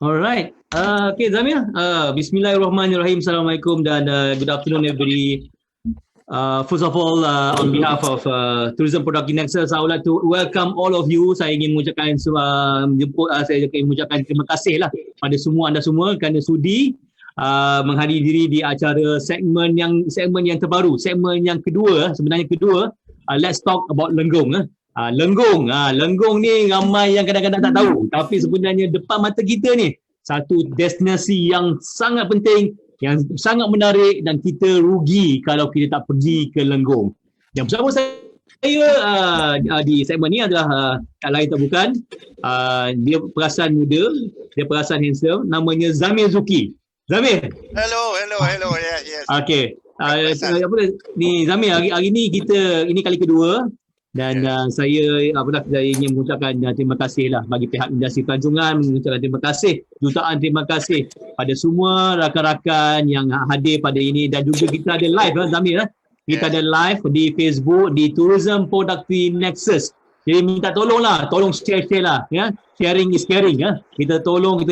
Alright. Okay, Zamir. Bismillahirrahmanirrahim. Assalamualaikum dan good afternoon everybody. First of all, on behalf of Tourism Production Nexus, I would like to welcome all of you. Saya ingin mengucapkan terima kasih lah pada semua anda semua kerana sudi menghadiri diri di acara segmen yang terbaru, segmen yang kedua, sebenarnya kedua. Let's talk about Lenggong. Lenggong ni ramai yang kadang-kadang tak tahu, tapi sebenarnya depan mata kita ni satu destinasi yang sangat penting, yang sangat menarik, dan kita rugi kalau kita tak pergi ke Lenggong. Yang bersama saya di segmen ni adalah tak lain tak bukan, dia perasan muda, dia perasan handsome, namanya Zamir Zuki. Zamir. Hello. Yes. Okay. Ni Zamir, hari ni kita, ini kali kedua. Dan saya ingin mengucapkan terima kasih lah bagi pihak industri pelancongan, mengucapkan terima kasih, jutaan terima kasih pada semua rakan-rakan yang hadir pada ini, dan juga kita ada live Zamir. Kita ada live di Facebook di Tourism Production Nexus. Jadi minta tolong share lah ya. Sharing is caring ya. Kita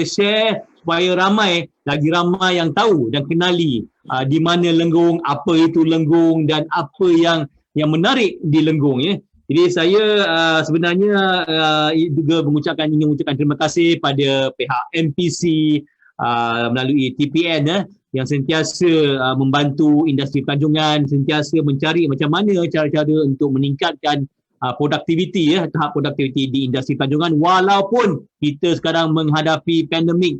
share supaya lagi ramai yang tahu dan kenali di mana Lenggong, apa itu Lenggong dan apa yang menarik di Lenggong ya. Jadi saya sebenarnya juga ingin mengucapkan terima kasih pada pihak MPC melalui TPN yang sentiasa membantu industri pelancongan, sentiasa mencari macam mana cara-cara untuk meningkatkan produktiviti tahap produktiviti di industri pelancongan, walaupun kita sekarang menghadapi pandemik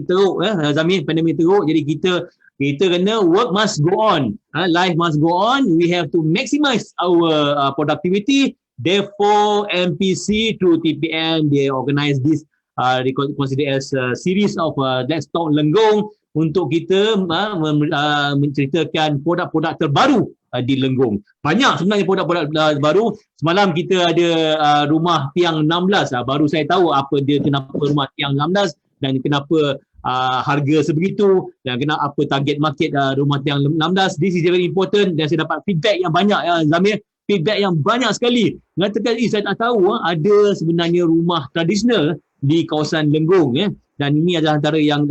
teruk Zamir, pandemik teruk. Jadi kita kena work must go on, life must go on. We have to maximize our productivity. Therefore, MPC through TPN, they organize this, they consider as a series of Let's Talk Lenggong, untuk kita menceritakan produk-produk terbaru di Lenggong. Banyak sebenarnya produk-produk baru. Semalam kita ada rumah tiang 16. Baru saya tahu apa dia, kenapa rumah tiang 16 dan kenapa harga sebegitu, dan apa target market rumah tiang 16. This is very important, dan saya dapat feedback yang banyak Zamir, feedback yang banyak sekali mengatakan saya tak tahu ada sebenarnya rumah tradisional di kawasan Lenggong dan ini adalah antara yang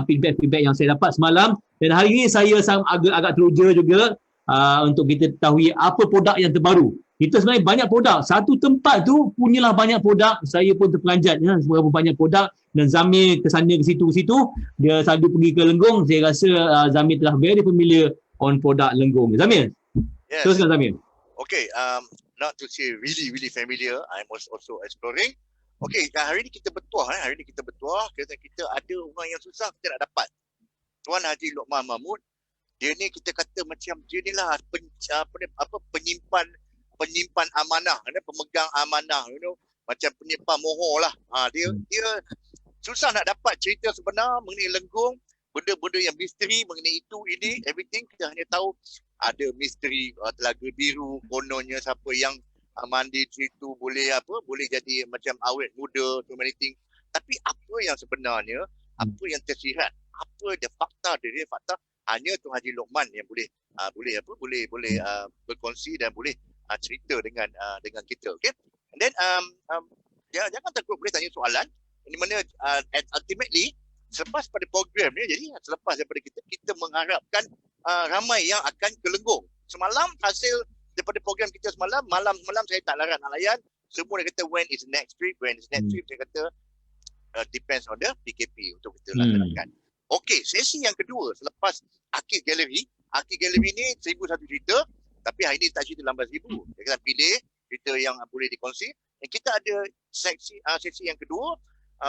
feedback yang saya dapat semalam. Dan hari ini saya agak teruja juga untuk kita ketahui apa produk yang terbaru. Kita sebenarnya banyak produk. Satu tempat tu punyalah banyak produk. Saya pun terperanjat seberapa banyak produk. Dan Zamir ke sana ke situ. Dia selalu pergi ke Lenggong. Saya rasa Zamir telah very familiar on produk Lenggong. Zamir, Yes. teruskan Zamir. Okay, not to say really familiar, I'm also exploring. Okay, hari ni kita bertuah. Kita ada orang yang susah kita nak dapat. Tuan Haji Lokman Mahmud. Dia ni kita kata macam dia ni lah penyimpan amanah, pemegang amanah, macam penyimpan mohon lah. Dia susah nak dapat cerita sebenar mengenai Lenggong, benda-benda yang misteri mengenai itu, ini, everything. Kita hanya tahu ada misteri Telaga Biru, kononnya siapa yang mandi di situ boleh jadi macam awet muda, so many things. Tapi apa yang sebenarnya, apa yang tersirat, apa dia fakta, hanya Tuan Haji Lokman yang boleh berkongsi dan boleh cerita dengan kita. Okay, and then jangan takut boleh tanya soalan. Ini mana ultimately selepas pada program ni, jadi selepas daripada kita mengharapkan ramai yang akan ke Lenggong. Semalam hasil daripada program kita malam saya tak larat nak layan. Semua dia kata when is next trip. Saya kata depends on the PKP untuk kita laksanakan. Okey, sesi yang kedua selepas Akid Gallery ni 1001 cerita, tapi hari ni tak cerita 18,000. Kita pilih cerita yang boleh dikongsi. Dan kita ada sesi yang kedua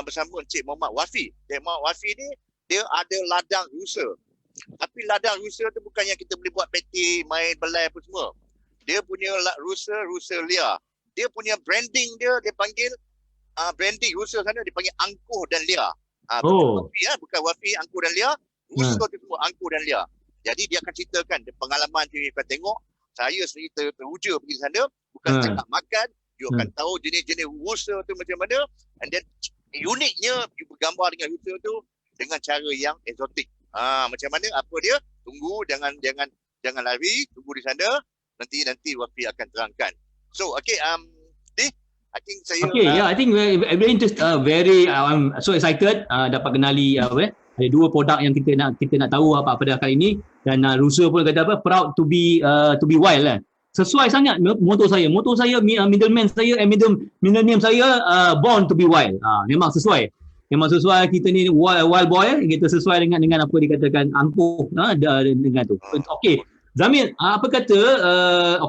bersama Encik Muhammad Wafi. Encik Muhammad Wafi ni dia ada ladang rusa. Tapi ladang rusa tu bukan yang kita boleh buat peti, main belai apa semua. Dia punya rusa liar. Dia punya branding dia panggil branding rusa sana dipanggil angkuh dan liar. Bukan Wafi, angkuh dan liar. Rusa tu semua angkuh dan liar. Jadi dia akan ceritakan pengalaman dia akan tengok. Saya sendiri teruja pergi sana, bukan setakat makan, you akan tahu jenis-jenis rusa tu macam mana, and then uniknya you bergambar dengan rusa tu dengan cara yang eksotik. Macam mana, apa dia? Tunggu, jangan lari, tunggu di sana. Nanti Wafi akan terangkan. So, okay, I think saya I think very interesting, I'm so excited dapat kenali ada dua produk yang kita nak tahu apa dah kali ini, dan Rusa pun kata proud to be wild lah. Sesuai sangat motor saya middleman saya middle name saya born to be wild. Memang sesuai kita ni wild boy, kita sesuai dengan apa dikatakan angkuh dengan tu. Okey, Zamir, apa kata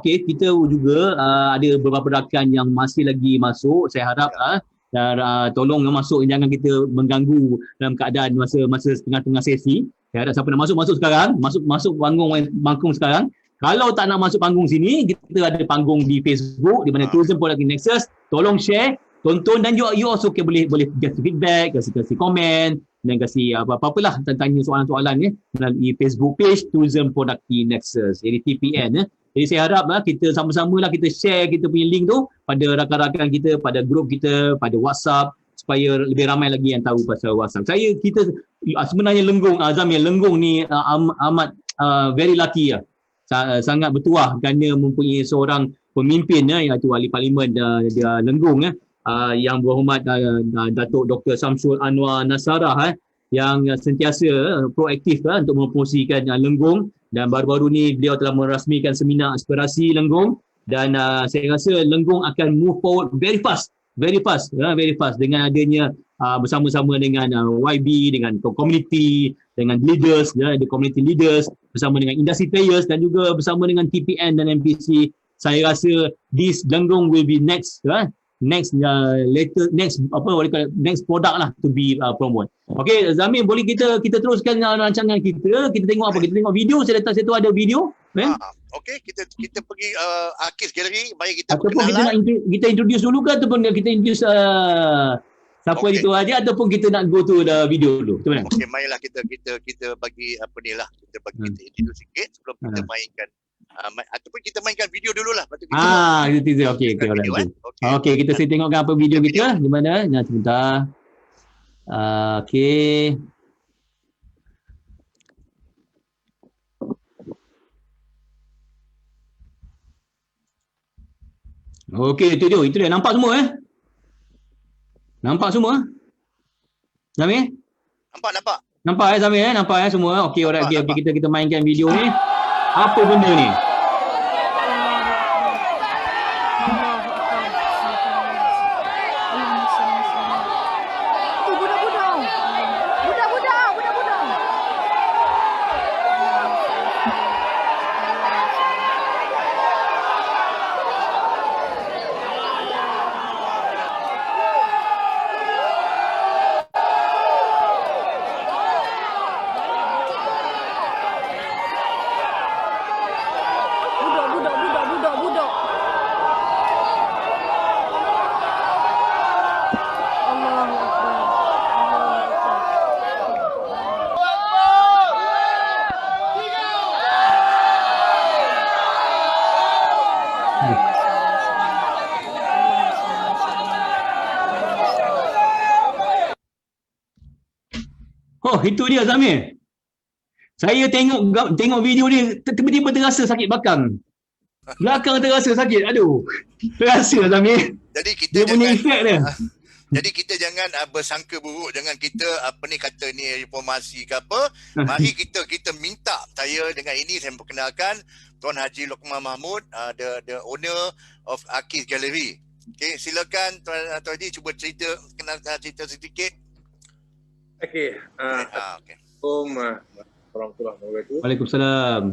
kita juga ada beberapa rakan yang masih lagi masuk. Saya harap tolong masuk, jangan kita mengganggu dalam keadaan masa tengah-tengah sesi. Saya harap siapa nak masuk sekarang, masuk panggung sekarang. Kalau tak nak masuk panggung sini, kita ada panggung di Facebook di mana Tourism Product Nexus. Tolong share, tonton, dan you also boleh kasih feedback, kasih komen, dan kasih apa-apalah tanya soalan-soalan melalui Facebook page Tourism Product Nexus, jadi TPN. Jadi saya harap kita sama-sama kita share kita punya link tu pada rakan-rakan kita, pada grup kita, pada WhatsApp, supaya lebih ramai lagi yang tahu pasal WhatsApp. Kita sebenarnya Zamir Lenggong ni amat very lucky sangat bertuah kerana mempunyai seorang pemimpin iaitu ahli parlimen dia Lenggong yang berhormat Datuk Dr. Samsul Anwar Nasarah yang sentiasa proaktif untuk mempromosikan Lenggong, dan baru-baru ni beliau telah merasmikan seminar aspirasi Lenggong, dan saya rasa Lenggong akan move forward very fast dengan adanya bersama-sama dengan YB, dengan community, dengan leaders, the community leaders, bersama dengan industry players, dan juga bersama dengan TPN dan MPC. Saya rasa this Lenggong will be next product lah to be promote. Okay, Zamir, boleh kita teruskan rancangan kita tengok apa? Kita tengok video. Saya letak situ ada video. Okay, kita pergi Akis Gallery, mari kita ataupun kita introduce dulu ke, ataupun kita introduce siapa itu aja, ataupun kita nak go to the video dulu. Macam mana? Okay, marilah kita bagi apa ni lah, kita introduce sikit sebelum kita mainkan ataupun kita mainkan video dululah. Okey, kita tengokkan apa video kita di mana. Sebentar. Okey. Okey, itu dia. Nampak semua Nampak semua? Zamir? Nampak Zamir nampak semua. Okey, alright. Okey, kita mainkan video ni. Apa benda ni? Oh, itu dia Zamir. Saya tengok video ni, tiba-tiba terasa sakit belakang. Belakang terasa sakit. Aduh. Terasa Zamir. Jadi kita punya efek dia. Jadi kita jangan bersangka buruk, jangan kita kata ni reformasi ke apa. Mari kita minta, saya dengan ini saya perkenalkan Tuan Haji Lokman Mahmud, the owner of Akis Gallery. Okey, silakan Tuan Haji cuba cerita sedikit. Okey. Assalamualaikum warahmatullahi wabarakatuh. Waalaikumsalam.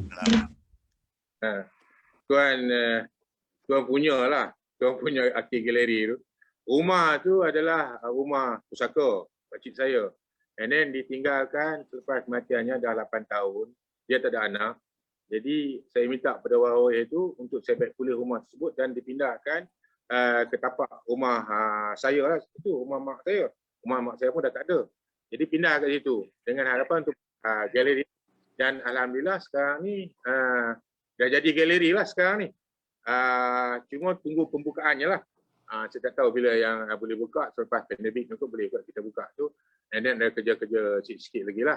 Tuan punya Akis Gallery tu. Rumah tu adalah rumah pusaka pakcik saya. And then ditinggalkan selepas kematiannya dah 8 tahun. Dia tak ada anak. Jadi saya minta pada waris itu untuk saya baik pulih rumah tersebut dan dipindahkan ke tapak rumah saya lah. Itu rumah mak saya. Rumah mak saya pun dah tak ada. Jadi pindah ke situ dengan harapan untuk galeri. Dan alhamdulillah sekarang ni dah jadi galeri lah sekarang ni. Cuma tunggu pembukaannya lah. Saya tak tahu bila yang boleh buka, selepas pandemik tu boleh kita buka tu. And then ada kerja-kerja sikit-sikit lagi lah.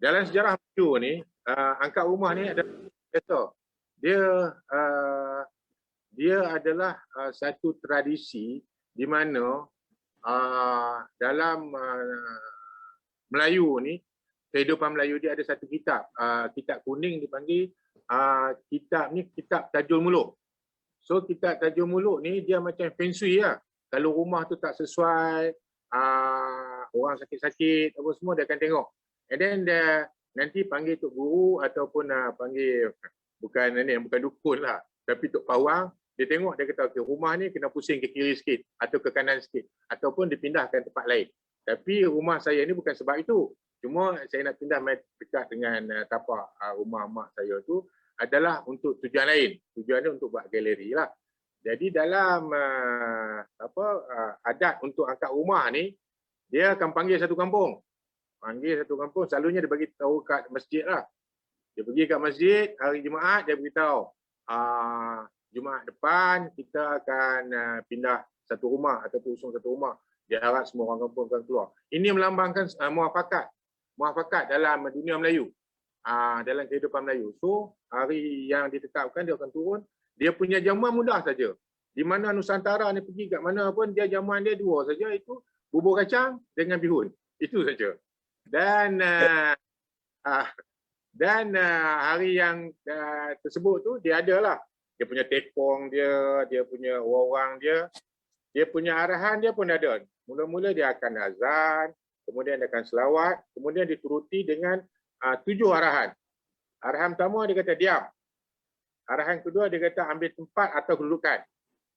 Dalam sejarah Melayu ni, angkat rumah ni ada biasa. Dia adalah satu tradisi di mana dalam Melayu ni, kehidupan Melayu dia ada satu kitab. Kitab kuning dipanggil kitab ni kitab Tajul Muluk. So kitab Tajul Muluk ni dia macam feng shui lah. Kalau rumah tu tak sesuai, orang sakit-sakit apa semua dia akan tengok. And then dia nanti panggil tok guru ataupun panggil bukan dukun lah, tapi tok pawang, dia tengok, dia kata okay, rumah ni kena pusing ke kiri sikit atau ke kanan sikit ataupun dipindahkan tempat lain. Tapi rumah saya ni bukan sebab itu. Cuma saya nak pindah dekat dengan tapak rumah mak saya tu adalah untuk tujuan lain. Tujuan dia untuk buat galeri lah. Jadi dalam adat untuk angkat rumah ni, dia akan panggil satu kampung. Selalunya dia bagi tahu kat masjid lah. Dia pergi kat masjid hari Jumaat, dia beritahu Jumaat depan kita akan pindah satu rumah ataupun usung satu rumah. Dia harap semua orang kampung akan keluar. Ini melambangkan muafakat dalam dunia Melayu, dalam kehidupan Melayu. So hari yang ditetapkan dia akan turun. Dia punya jamuan mudah saja. Di mana Nusantara ni pergi kat mana pun, dia jamuan dia dua saja, itu bubur kacang dengan bihun. Itu saja. Dan hari yang tersebut tu dia adalah dia punya tekong dia punya orang dia punya arahan dia pun ada. Mula-mula dia akan azan, kemudian dia akan selawat, kemudian dituruti dengan 7 arahan. Arahan pertama dia kata diam. Arahan kedua dia kata ambil tempat atau kedudukan.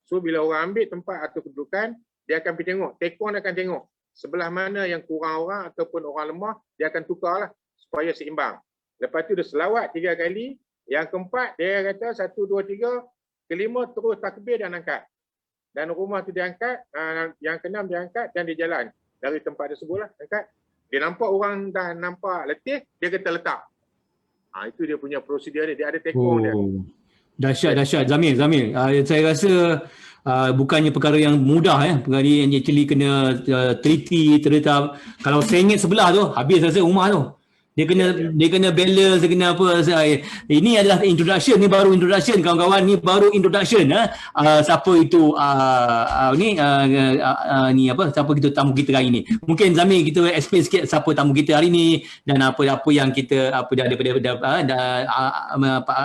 So bila orang ambil tempat atau kedudukan, dia akan pergi tengok. Tekong dia akan tengok sebelah mana yang kurang orang ataupun orang lemah, dia akan tukarlah supaya seimbang. Lepas tu dia selawat 3 kali. Yang keempat dia kata 1, 2, 3. Kelima terus takbir dan angkat. Dan rumah tu diangkat, yang keenam diangkat dan dia jalan dari tempat tersebut lah, angkat. Dia nampak orang dah nampak letih, dia kata letak. Itu dia punya prosedur dia ada tekong dia. Dahsyat Zamir. Saya rasa bukannya perkara yang mudah perkara yang actually kena teliti, terletak. Kalau sengit sebelah tu habis rasa rumah tu. Dia kena balance, dia kena apa. Ini adalah introduction, ni baru introduction kawan-kawan, ni baru introduction siapa itu siapa kita tamu kita hari ni. Mungkin Zamir kita explain sikit siapa tamu kita hari ni dan apa yang kita daripada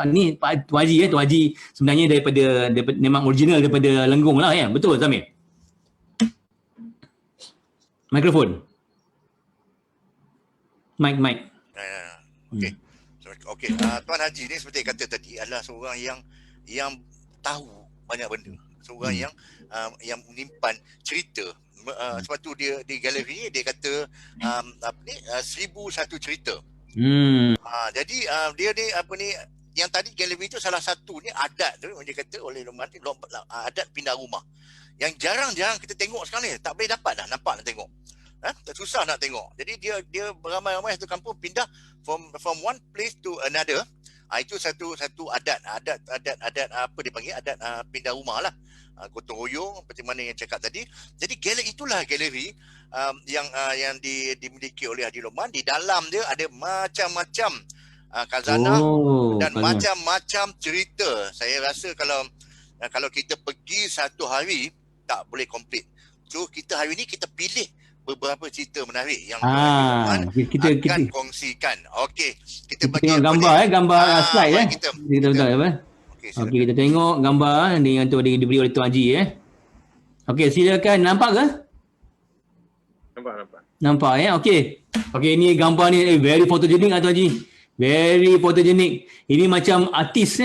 ni Pak Tuan Haji sebenarnya daripada memang original daripada Lenggong lah betul Zamir? Mikrofon. Mic. Okey. Tuan Haji ni seperti kata tadi adalah seorang yang tahu banyak benda. Seorang yang menyimpan cerita. Sebab tu dia di galeri dia kata 1001 cerita. Jadi dia ni yang tadi galeri tu salah satu ni adat tu dia kata oleh Loman adat pindah rumah. Yang jarang-jarang kita tengok sekarang ni, tak boleh dapat dah nampak nak tengok. Susah nak tengok. Jadi dia beramai-ramai satu kampung pindah from one place to another. Itu satu adat apa dipanggil adat pindah rumah lah. Gotong royong seperti mana yang cakap tadi. Jadi itulah galeri yang dimiliki oleh Haji Loman. Di dalam dia ada macam-macam khazanah dan macam-macam cerita. Saya rasa kalau kita pergi satu hari tak boleh komplit. So kita hari ni kita pilih beberapa cerita menarik yang kita akan kongsikan. Okey, kita bagi gambar slide kita kita tengok gambar yang tu diberi oleh Tuan Haji Okey, silakan. Nampak ke? Nampak Okey, ni gambar ni very photogenic Tuan Haji. Very photogenic. Ini macam artis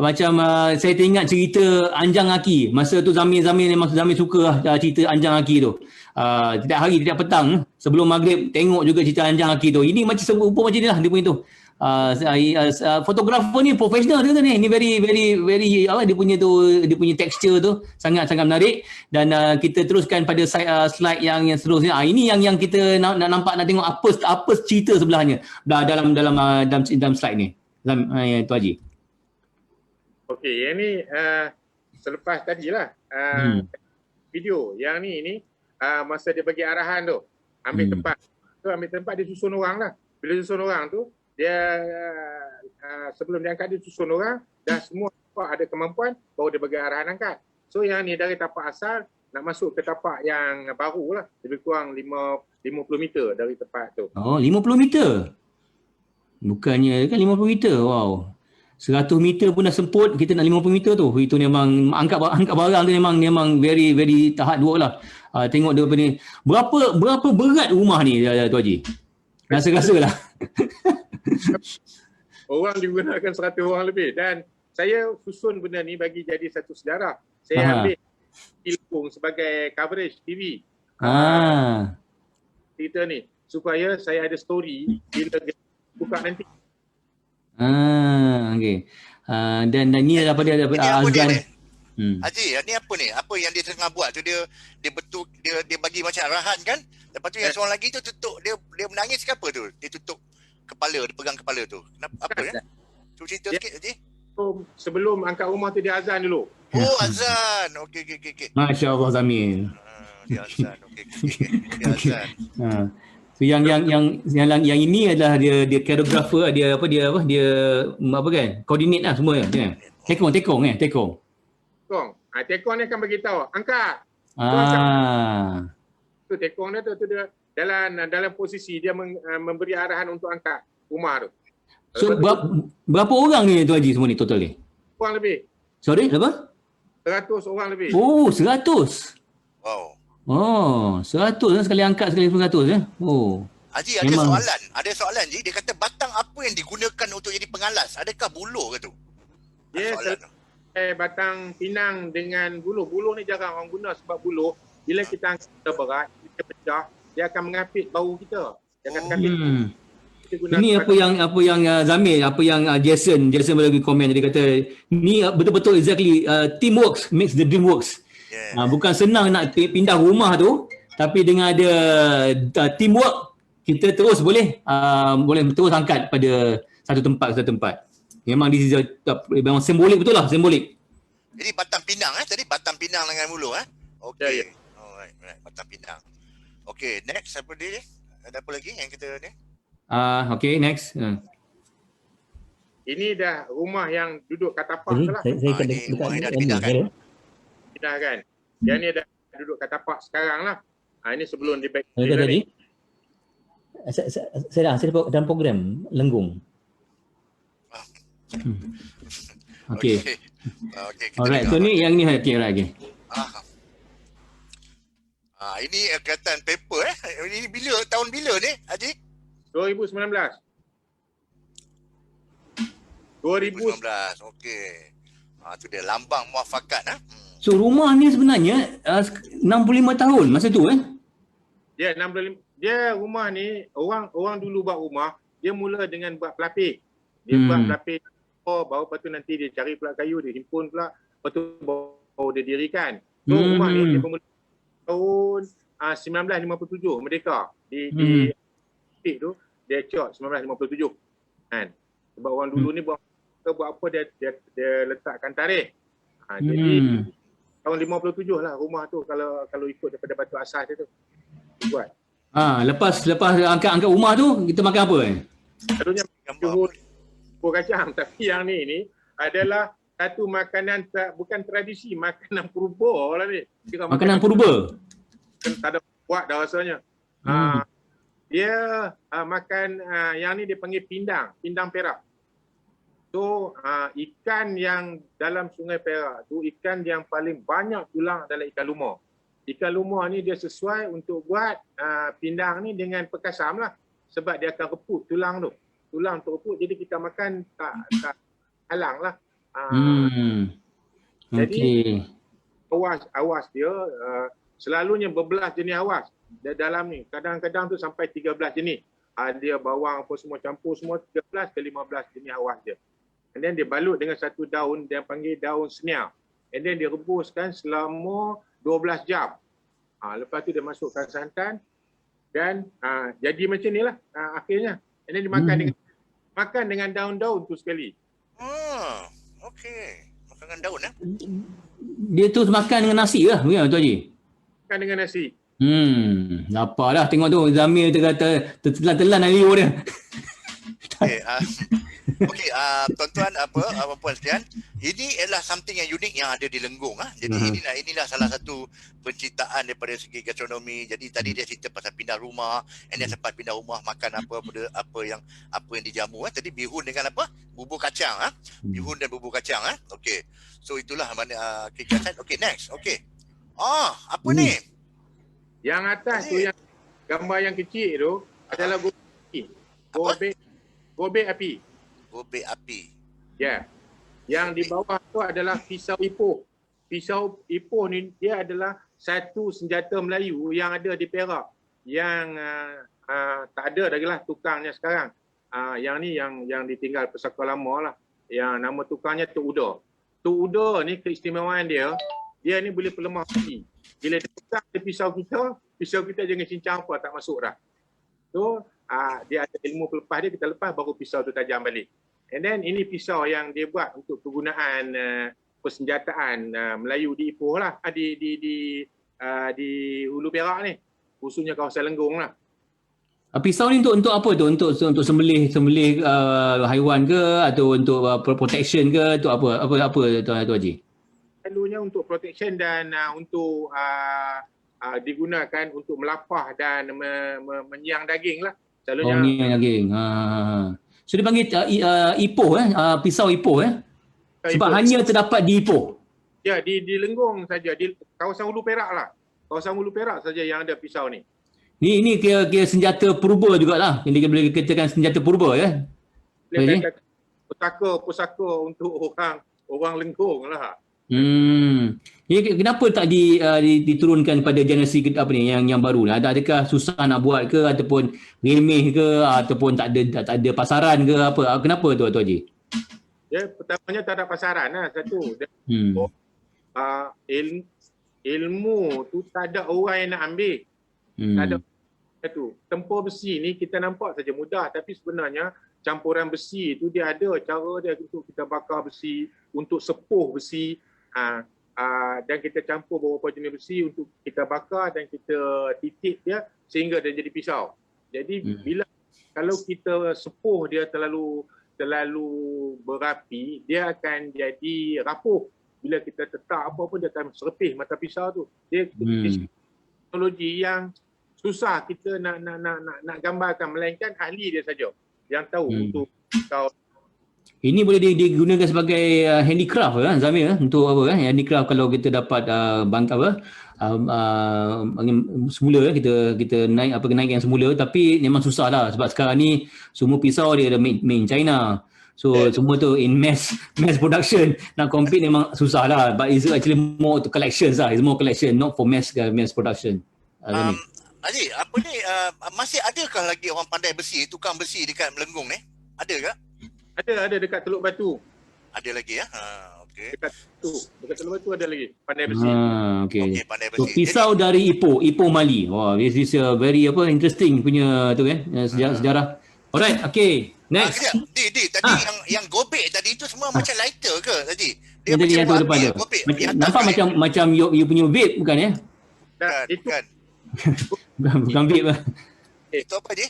Macam saya teringat cerita Anjang Aki. Masa tu Zamir memang Zamir suka cerita Anjang Aki tu. Tiap petang sebelum maghrib tengok juga cerita Anjang Aki tu. Ini macam serupa macam ni lah dia punya tu. Fotografer ni profesional tu ni. Ini very dia punya texture tu sangat-sangat menarik dan kita teruskan pada slide yang seterusnya. Ini yang kita nak nampak, nak tengok apa cerita sebelahnya dalam slide ni. Tuan Haji. Okey, yang ni selepas tadilah video yang ni masa dia bagi arahan tu ambil tempat. Tu ambil tempat dia susun orang lah. Bila susun orang tu dia sebelum dia angkat dia susun orang dan semua ada kemampuan baru dia bagi arahan angkat. So yang ni dari tapak asal nak masuk ke tapak yang baru lah. Lebih kurang 50 meter dari tempat tu. Oh, 50 meter. Bukannya kan 50 meter. Wow. 100 meter pun dah semput, kita nak 50 meter tu. Itu memang angkat barang tu memang very very tahap dua lah. Tengok dia ni. Berapa berat rumah ni Tu Haji? Rasa-rasa lah. Orang digunakan 100 orang lebih dan saya susun benda ni bagi jadi satu sejarah. Saya ambil Ilkung sebagai coverage TV. Cerita ni supaya saya ada story bila buka nanti. Okey. Dan ni apa dia azan. Haji, ni apa ni? Apa yang dia tengah buat tu dia betul dia bagi macam arahan kan? Lepas tu yang seorang lagi tu tutup dia menangis ke apa tu? Dia tutup kepala, dia pegang kepala tu. Kenapa apa ya? Cuba cerita sikit Haji. Sebelum angkat rumah tu dia azan dulu. Oh, azan. Okey. Masya-Allah Zamir. Dia azan. Okey. Dia azan. So yang ini adalah dia choreographer, dia kan? Coordinate lah semua kan. Tekong. Tekong ni akan bagi tahu, angkat. Tu tekong dia tu dia dalam posisi dia memberi arahan untuk angkat rumah tu. So berapa orang ni Tu Haji semua ni total ni? Orang lebih. Sorry, berapa? 100 orang lebih. Oh, 100. Wow. Oh, 100 sekali angkat sekali 100 ya. Oh. Haji, ada soalan Ji. Dia kata batang apa yang digunakan untuk jadi pengalas? Adakah buluh ke tu? Yes, batang pinang dengan buluh. Buluh ni jarang orang guna sebab buluh bila kita angkat berat, kita pecah, dia akan mengapit bau kita. Dia akan mengapit. Ini apa yang Zamir, apa yang Jason bagi komen, dia kata ni betul-betul exactly teamwork makes the dream works. Yeah. Bukan senang nak pindah rumah tu, tapi dengan ada teamwork kita terus boleh terus angkat pada satu tempat. Memang this is memang simbolik, betul lah, simbolik. Jadi batang pinang tadi batang pinang dengan buluh Okey. Yeah. Alright, batang pinang. Okey, next apa dia? Ada apa lagi yang kita ni? Okay, next. Ini dah rumah yang duduk kat tapak tu lah. Saya kena pindah kan. Yang ni dah duduk kat tapak sekarang lah. Ini sebelum dia back. Tadi. Saya dalam program Lenggung. Okey. Alright, so ni yang ni okey. Ini kelihatan paper Ini tahun bila ni Haji? 2019. Okey. Tu dia lambang muafakat So rumah ni sebenarnya 65 tahun masa tu Ya, 65. Dia rumah ni orang dulu buat rumah, dia mula dengan buat pelapik. Dia buat pelapik baru lepas tu nanti dia cari pula kayu, dia himpun pula, lepas tu baru dia dirikan. So rumah ni dia bermula tahun 1957 merdeka. Di tu dia cot 1957 kan. Sebab orang dulu ni buat apa dia letakkan tarikh. Jadi tahun 57 lah rumah tu kalau ikut daripada batu asas dia tu. Dia buat. Lepas angkat rumah tu kita makan apa Selalunya bubur kacang, tapi yang ni adalah satu makanan bukan tradisi, makanan purba lah ni. Makanan purba. Tak ada buat dah rasanya. Dia makan yang ni dia panggil pindang Perak. So ikan yang dalam Sungai Perak tu ikan yang paling banyak tulang adalah ikan lumah. Ikan lumah ni dia sesuai untuk buat pindang ni dengan perkasam lah. Sebab dia akan reput tulang tu. Tulang tu reput jadi kita makan tak halang lah. Jadi awas dia selalunya berbelas jenis awas dalam ni. Kadang-kadang tu sampai 13 jenis. Dia bawang apa semua campur semua 13 ke 15 jenis awas dia. And then dia balut dengan satu daun dia panggil daun senial. And then dia rebuskan selama 12 jam. Lepas tu dia masukkan santan dan jadi macam ni lah akhirnya. And then dimakan dengan daun-daun tu sekali. Okey. Makan dengan daun Dia tu makan dengan nasi lah, bukan Tuan Haji? Makan dengan nasi. Lapar dah tengok tu Zamir tu kata tertelan-telan liur dia. Okey, tuan-tuan puan sekalian, ini adalah something yang unik yang ada di Lenggong Jadi inilah salah satu penciptaan daripada segi gastronomi. Jadi tadi dia cerita pasal pindah rumah, and then sempat pindah rumah makan apa yang dijamu Tadi bihun dengan apa? Bubur kacang Bihun dan bubur kacang Okey. So itulah mana kegiatan. Okey, next. Okey. Apa ni? Yang atas tu yang gambar yang kecil tu adalah gobek api. Gobek api. Ya. Yang di bawah tu adalah pisau ipoh. Pisau ipoh ni dia adalah satu senjata Melayu yang ada di Perak. Yang tak ada lagi lah tukangnya sekarang. Yang ni yang ditinggal pesaka lama lah. Yang nama tukangnya Tok Uda. Tok Uda ni keistimewaan dia ni boleh pelemah api. Bila dia pegang pisau kita jangan cincang apa, tak masuk dah. So, dia ada ilmu pelepah dia, kita lepas baru pisau tu tajam balik. And then ini pisau yang dia buat untuk kegunaan persenjataan Melayu di Ipoh lah, di Hulu Perak ni. Khususnya kawasan Lenggong lah. Pisau ni untuk apa tu? Untuk sembelih haiwan ke, atau untuk protection ke, untuk apa Tuan Haji? Selalunya untuk protection dan untuk digunakan untuk melapah dan menyiang daging lah. Selalunya menyiang daging. So dia panggil Ipoh pisau Ipoh sebab Ipoh hanya terdapat di Ipoh. Ya, di Lenggong saja, di kawasan Hulu Perak lah. Kawasan Hulu Perak saja yang ada pisau ni. Ni kira senjata purba jugalah. Yang boleh dikatakan senjata purba ya. Pusaka untuk orang Lenggong lah. Kenapa tak diturunkan pada generasi apa ni yang baru ni? Adakah susah nak buat ke, ataupun remeh ke, ataupun tak ada pasaran ke apa? Kenapa tu Haji? Ya, pertamanya tak ada pasaran lah satu. Ilmu tu tak ada orang yang nak ambil. Tak ada satu. Tempur besi ni kita nampak saja mudah, tapi sebenarnya campuran besi tu dia ada cara dia untuk kita bakar besi, untuk sepuh besi. Dan kita campur beberapa jenis besi untuk kita bakar dan kita titik dia sehingga dia jadi pisau. Jadi kalau kita sepuh dia terlalu berapi, dia akan jadi rapuh. Bila kita letak apa pun dia akan serpih mata pisau tu. Dia teknologi yang susah kita nak gambarkan, melainkan ahli dia saja yang tahu untuk pisau. Ini boleh digunakan sebagai handicraft Zamir, untuk apa handicraft. Kalau kita dapat semula kita naik yang semula, tapi memang susah lah sebab sekarang ni semua pisau dia ada made in China. So semua tu in mass production, nak compete memang susah lah. But it's actually more to collections lah. It's more collection, not for mass production. Haji, apa ni masih adakah lagi orang pandai besi, tukang besi dekat Melenggung ni? Ada ke? Ada dekat Teluk Batu. Ada lagi ya? Okey. Dekat Teluk Batu ada lagi pandai besi. Okey. Pandai besi. So pisau dari Ipoh Mali. Wah, this is a very interesting punya tu kan, sejarah. Alright, okey. Next. Tadi yang gobek tadi tu semua macam lighter ke tadi? Dia tadi yang tu depan tu. Nampak macam you punya vape bukan ya? Bukan. Bukan vape lah. Itu apa je?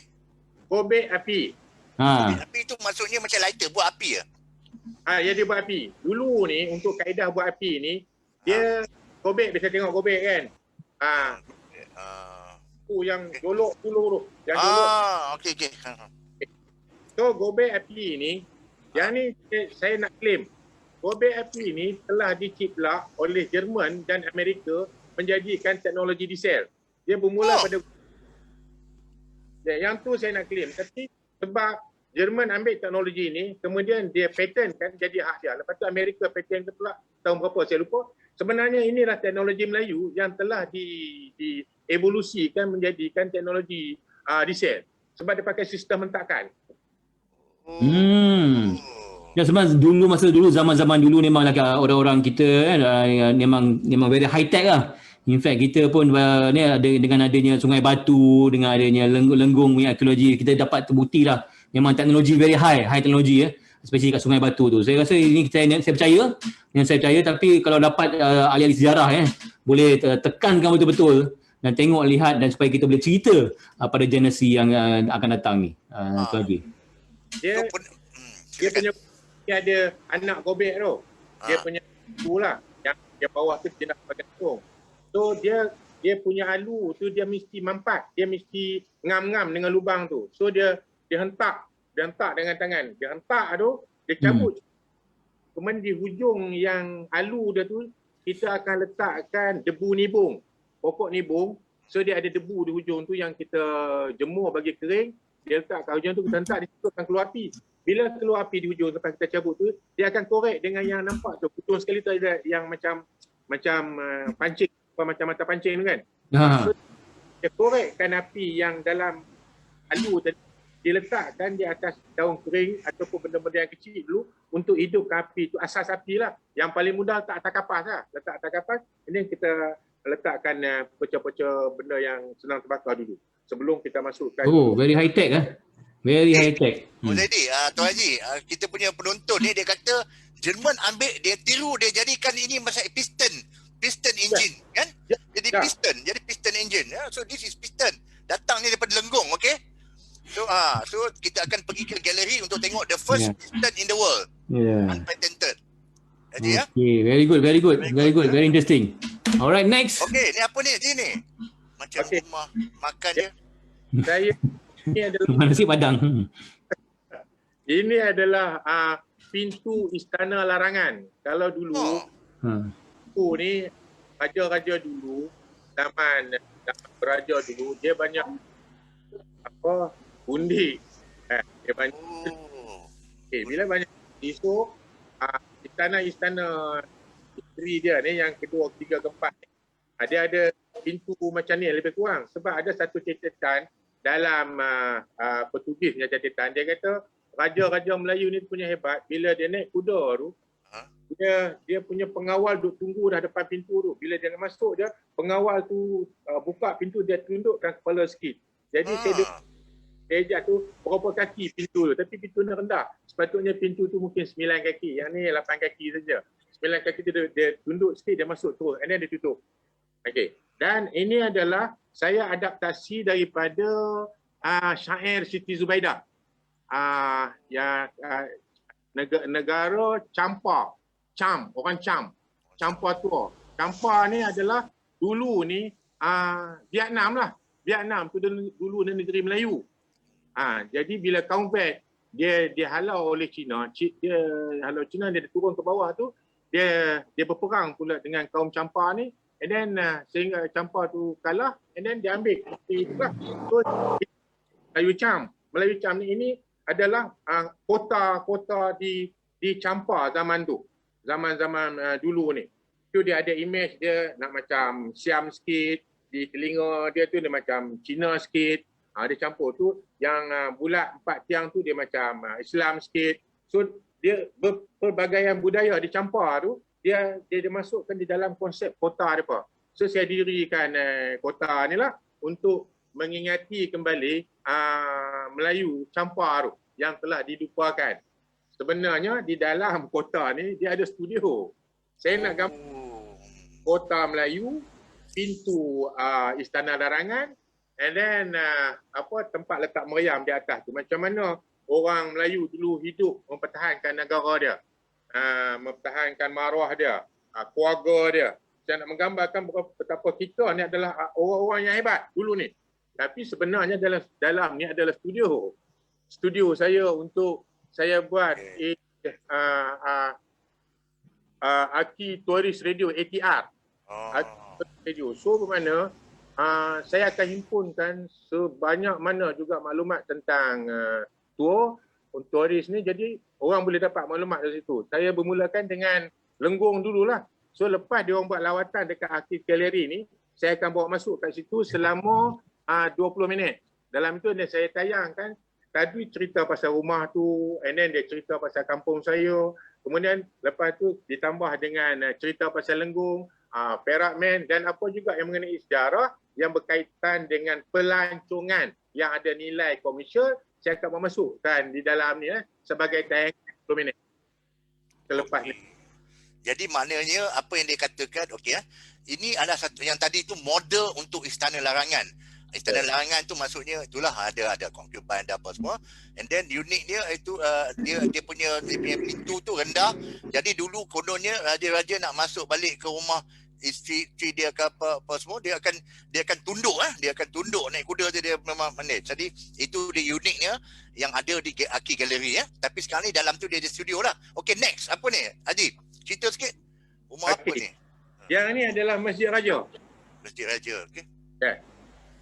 Gobek api. Gobek api tu maksudnya macam lighter, buat api ya? Ya, dia buat api. Dulu ni untuk kaedah buat api ni, dia gobek, biasa tengok gobek kan. Yang jolok dulu tu. Okey. So gobek api ni, yang ni saya nak claim. Gobek api ni telah dicipta oleh Jerman dan Amerika menjadikan teknologi diesel. Dia bermula pada yang tu saya nak claim. Tapi sebab Jerman ambil teknologi ni, kemudian dia patent kan, jadi hak dia. Lepas tu Amerika patent ke pula tahun berapa saya lupa. Sebenarnya inilah teknologi Melayu yang telah dievolusikan menjadikan teknologi diesel. Sebab dia pakai sistem hentakan. Ya, sebab zaman-zaman dulu memanglah orang-orang kita memang very high tech lah. In fact kita pun ni dengan adanya Sungai Batu, dengan adanya Lenggong punya arkeologi, kita dapat terbukti lah memang teknologi very high teknologi especially kat Sungai Batu tu. Saya rasa ini saya percaya, tapi kalau dapat ahli-ahli sejarah boleh tekankan betul-betul dan lihat dan supaya kita boleh cerita pada generasi yang akan datang ni. Itu lagi. Dia silakan. punya dia ada anak gobek tu. Dia Ha. punya tu lah yang bawah tu dia nak gantung. So dia punya alu tu dia mesti mampat, dia mesti ngam-ngam dengan lubang tu. So dia hentak dengan tangan. Dia hentak tu, dia cabut. Kemudian di hujung yang alu dia tu kita akan letakkan debu nibung, pokok nibung. So dia ada debu di hujung tu yang kita jemur bagi kering. Dia letak kat hujung tu, kita hentak, di situ akan keluar api. Bila keluar api di hujung lepas kita cabut tu, dia akan korek dengan yang nampak tu. Hujung sekali tu ada yang macam pancing, macam mata pancing tu kan. So, dia korekkan api yang dalam alu tadi, diletakkan di atas daun kering ataupun benda-benda yang kecil dulu untuk hidupkan api tu. Asas api lah. Yang paling mudah letak atas kapas lah. Letak atas kapas, ini kita letakkan pecah-pecah benda yang senang terbakar dulu. Sebelum kita masukkan. Oh, very high tech Very high tech. Zaidi, Tuan Haji, kita punya penonton ni dia kata Jerman ambil, dia tiru, dia jadikan ini macam piston engine, kan? Jadi piston engine. So this is piston. Datang ni daripada Lenggong, okay? So kita akan pergi ke galeri untuk tengok the first piston in the world. Unpatented. Haji, Okay, very good. Very interesting. Alright, next. Okay, ni apa ni sini? Macam rumah makan dia. Saya ini adalah Nasi Padang. Ini adalah pintu istana larangan. Kalau dulu pintu ni raja-raja dulu, zaman raja dulu, dia banyak undi. Dia banyak. Bila banyak so istana-istana isteri dia ni yang kedua, ketiga, keempat, dia ada pintu macam ni lebih kurang. Sebab ada satu catatan dalam Portugis punya catatan, dia kata raja-raja Melayu ni punya hebat. Bila dia naik kuda tu, dia punya pengawal duk tunggu dah depan pintu tu. Bila dia nak masuk je, pengawal tu buka pintu, dia tundukkan kepala sikit. Jadi dia tu berapa kaki pintu tu, tapi pintu ni rendah. Sepatutnya pintu tu mungkin 9 kaki. Yang ni 8 kaki saja. 9 kaki tu dia tunduk sikit, dia masuk terus. And then dia tutup. Okey. Dan ini adalah saya adaptasi daripada syair Siti Zubaidah. Negara Campa. Orang Campa tua. Campa ni adalah dulu ni Vietnam lah. Vietnam tu dulu ni negeri Melayu. Jadi bila kaum Vet dia halau oleh Cina, dia turun ke bawah tu, dia berperang pula dengan kaum Campa ni. And then sehingga Campa tu kalah, and then dia ambil itulah. So Melayu Cam ni, ini adalah kota di Campa zaman tu. Zaman dulu ni. Tu dia ada image dia nak macam Siam sikit, di telinga dia tu dia macam Cina sikit. Dia campur tu. Yang bulat 4 tiang tu dia macam Islam sikit. So dia berbagai budaya di Campa tu, dia masukkan di dalam konsep kota dia. So saya dirikan kota ni lah untuk mengingati kembali Melayu Campa tu yang telah dilupakan. Sebenarnya di dalam kota ni dia ada studio. Saya nak gambar kota Melayu, pintu istana larangan, and then tempat letak meriam di atas tu. Macam mana orang Melayu dulu hidup mempertahankan negara dia, mempertahankan maruah dia, keluarga dia. Saya nak menggambarkan betapa kita ni adalah orang-orang yang hebat dulu ni. Tapi sebenarnya dalam ni adalah studio. Studio saya untuk saya buat Aki Tourist Radio ATR. Radio. So bermakna saya akan himpunkan sebanyak mana juga maklumat tentang tour turis ni. Jadi orang boleh dapat maklumat dari situ. Saya bermulakan dengan Lenggong dululah. So lepas dia orang buat lawatan dekat Archive Gallery ni, saya akan bawa masuk kat situ selama 20 minit. Dalam itu saya tayangkan tadi cerita pasal rumah tu, and then dia cerita pasal kampung saya. Kemudian lepas tu ditambah dengan cerita pasal Lenggong, Perak Man, dan apa juga yang mengenai sejarah yang berkaitan dengan pelancongan yang ada nilai komersial. Saya akan memasukkan di dalam ni sebagai tayangan 10 minit selepas ni. Jadi maknanya apa yang dia katakan, ini adalah satu yang tadi itu model untuk istana larangan. Eksternal larangan tu maksudnya itulah ada concubine ada apa semua, and then unik dia itu dia punya pintu tu rendah. Jadi dulu kononnya raja nak masuk balik ke rumah isteri dia ke apa semua, dia akan tunduk dia akan tunduk naik kuda dia memang manage. Jadi itu dia uniknya yang ada di Aki Gallery Tapi sekarang ni dalam tu dia ada studio lah. Okay, next apa ni Haji, cerita sikit rumah apa ni? Yang ni adalah Masjid Raja. Masjid Raja. Okay.